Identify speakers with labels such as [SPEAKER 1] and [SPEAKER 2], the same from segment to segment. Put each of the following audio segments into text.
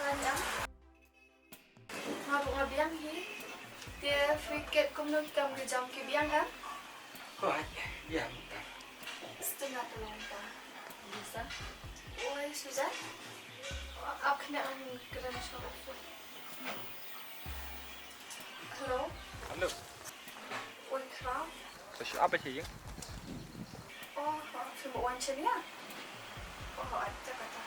[SPEAKER 1] kanya. Ngabuk ngabiang hi. Dia fikir kumnut kam gejam ke biang ha?
[SPEAKER 2] Rồi, dạ bentar.
[SPEAKER 1] Setengah telur. Bisa? Oi, Suzan. Aku kena kerana suara phone. Hello?
[SPEAKER 3] Halo,
[SPEAKER 1] Oi, Kram.
[SPEAKER 3] terus apa sih?
[SPEAKER 1] Oh, film wawancara ya? Oh, ada kata.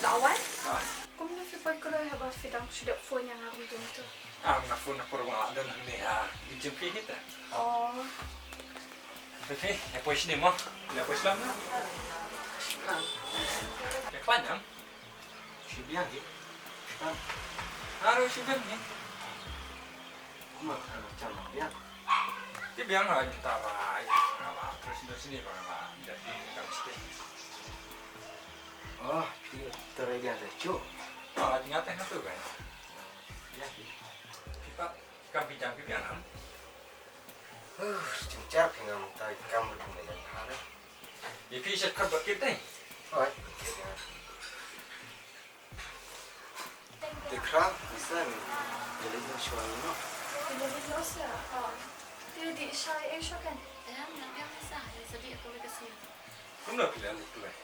[SPEAKER 1] Lawan? Kung nafipad ko lang habang fidang sudah phone yang aku dito.
[SPEAKER 3] Nak phone nak kurang ada nak ni dijumpi kita.
[SPEAKER 1] Oh,
[SPEAKER 3] Okey, apa sini mo? Apa Islam na? Ya kanya?
[SPEAKER 2] Chị biang gì?
[SPEAKER 3] Haro si Ben ni.
[SPEAKER 2] Mà chẳng là biang.
[SPEAKER 3] Dia biang ha kita ba. Terus di sini ba jadi kat sini.
[SPEAKER 2] Oh, thì tôi biang rồi chú.
[SPEAKER 3] Ingat tu kan.
[SPEAKER 2] Ya,
[SPEAKER 3] Kita kan bijak biang.
[SPEAKER 2] chính chắc thì ngầm tay cam được này là khá đấy.
[SPEAKER 3] Di fisik kan kita.
[SPEAKER 2] Rồi, thì Kram, bisa nih. Jadi nó xoay nó.
[SPEAKER 1] pinabilis ya. Dia di saya esok kan?
[SPEAKER 3] Kung nak pilih itu kan.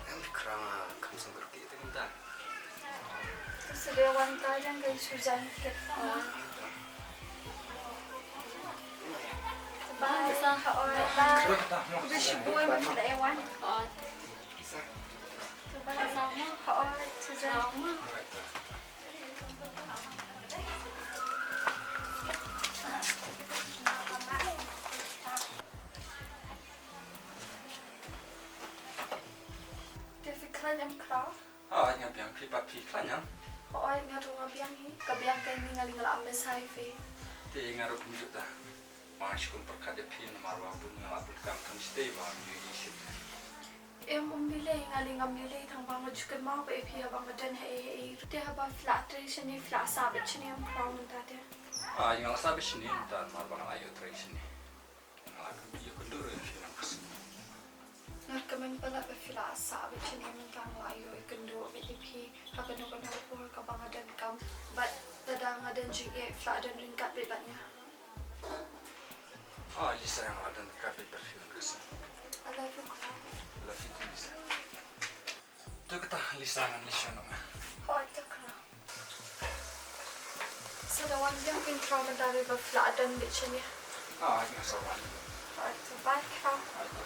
[SPEAKER 2] Em Kram không xong được kỹ thế chúng ta.
[SPEAKER 1] Sedia wanita yang kay Suzan kita. Bahasa orang
[SPEAKER 3] Kita kita mo.
[SPEAKER 1] udah sibuy mo sa ewan.
[SPEAKER 2] Bisa.
[SPEAKER 1] Bahasa mo orang Suzan. Dia fikiran yang kerap.
[SPEAKER 3] Yang biang pi kanya.
[SPEAKER 1] Oi ngaru ngabiang hi. Kabiang kay ningalingal ambe saifi.
[SPEAKER 3] Dia ngaruh punjuk dah. Masuk perkara pin marwah pun ngalapun kam stay ba ni isi.
[SPEAKER 1] Em umbile ngaling amile thang bang jukan mau ba epi abang dan he dia ba flat sini flat sabit sini am crown tadi.
[SPEAKER 3] Yang sabi sini dan marwah ayo tray sini. Ngalapun dia kundur sini mas.
[SPEAKER 1] Nagkaman pala ba flat sabit sini man kang layo ikendo epi akan ko na po ka bang dan kam but tada ngadan jige flat dan ringkat bebannya.
[SPEAKER 3] Lisa yang ada di kafe perfil kesan.
[SPEAKER 1] I love you.
[SPEAKER 3] Lagi tu Lisa. Tu kita Lisa dengan Lisa nama.
[SPEAKER 1] Oi takra. Sada wan yang pin trauma dari ba flat dan bit sini.
[SPEAKER 3] Yang sawan.
[SPEAKER 1] Oi so bye ka.
[SPEAKER 3] Ayo.